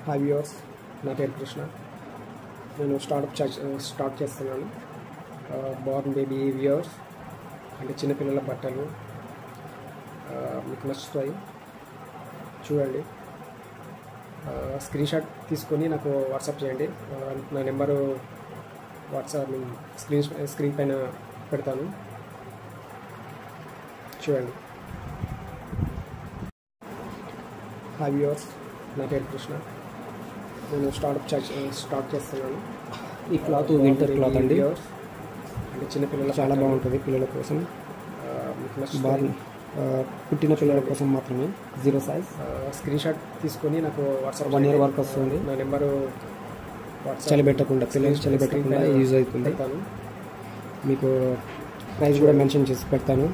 Hi viewers, నా పేరు కృష్ణ. నేను స్టార్ట్ చేస్తున్నాను. బోర్న్ బేబీ వ్యూవర్స్ అంటే చిన్నపిల్లల బట్టలు మీకు నచ్చుతాయి, చూడండి. స్క్రీన్ షాట్ తీసుకొని నాకు వాట్సాప్ చేయండి. నా నెంబరు వాట్సాప్ స్క్రీన్ పైన పెడతాను, చూడండి. హాయ్ వ్యూవర్స్, నా పేరు కృష్ణ. నేను స్టార్ట్ చేస్తున్నాను. ఈ క్లాత్ వింటర్ క్లాత్ అండి. అంటే చిన్నపిల్లల చాలా బాగుంటుంది, పిల్లల కోసం. బాగా పుట్టిన పిల్లల కోసం మాత్రమే, 0 సైజ్. స్క్రీన్ షాట్ తీసుకొని నాకు వాట్సాప్ 1 year వరకు వస్తుంది. నా నెంబరు చలిపెట్టకుండా, పిల్లలు చలిపెట్టకుండా యూజ్ అవుతుంది. మీకు ప్రైస్ కూడా మెన్షన్ చేసి పెడతాను.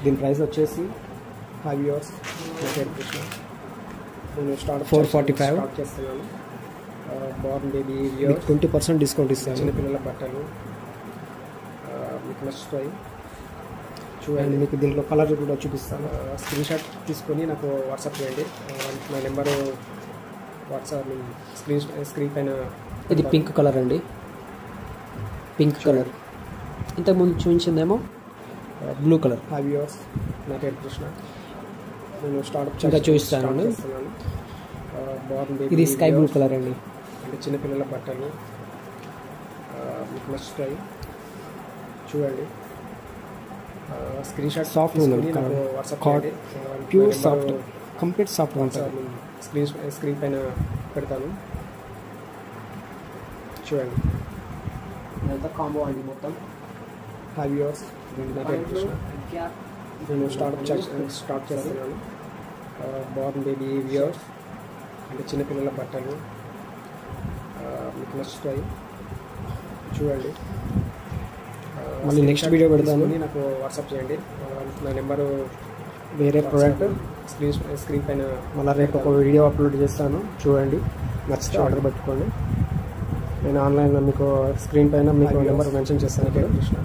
దీని ప్రైస్ వచ్చేసి హాయ్ వ్యూవర్స్, నా పేరు కృష్ణ. నేను 445 చేస్తున్నాను. బోర్న్ బేబీ 20% డిస్కౌంట్ ఇస్తాను. చిన్నపిల్లల బట్టలు మీకు నచ్చుతాయి, చూడండి. మీకు దీంట్లో కలర్ కూడా చూపిస్తాను. స్క్రీన్ షాట్ తీసుకొని నాకు వాట్సాప్ చేయండి. నా నెంబరు వాట్సాప్ స్క్రీన్ పైన. ఇది పింక్ కలర్ అండి, పింక్ కలర్. ఇంతకుముందు చూపించిందేమో బ్లూ కలర్. హాయ్ వ్యూవర్స్, నా పేరు కృష్ణ. నేను ఇంకా చూపిస్తాను. బోర్న్ బేబీ ఇది స్కై బ్లూ కలర్ అండి. అంటే చిన్నపిల్లల బట్టలు మీకు నచ్చుతాయి, చూడండి. స్క్రీన్ షాట్ సాఫ్ట్ ఉంది, ప్యూర్ సాఫ్ట్, కంప్లీట్ సాఫ్ట్ ఉంటుంది. స్క్రీన్ పైన పెడతాను, చూడండి. ఇదంతా కాంబో అండి మొత్తం. హాయ్ వ్యూవర్స్, నా పేరు కృష్ణ. నేను స్టార్ట్ చేస్తున్నాను. బోర్న్ బేబీ వ్యూవర్స్ అంటే చిన్నపిల్లల బట్టలు మీకు నచ్చుతాయి, చూడండి. మళ్ళీ నెక్స్ట్ వీడియో పెడతాను. నాకు వాట్సాప్ చేయండి. నా నెంబరు వేరే ప్రోడక్ట్ స్క్రీన్ పైన. మళ్ళీ రేపు ఒక వీడియో అప్లోడ్ చేస్తాను, చూడండి. నచ్చితే ఆర్డర్ పెట్టుకోండి. నేను ఆన్లైన్లో మీకు స్క్రీన్ పైన మీకు నెంబర్ మెన్షన్ చేస్తాను. కృష్ణ.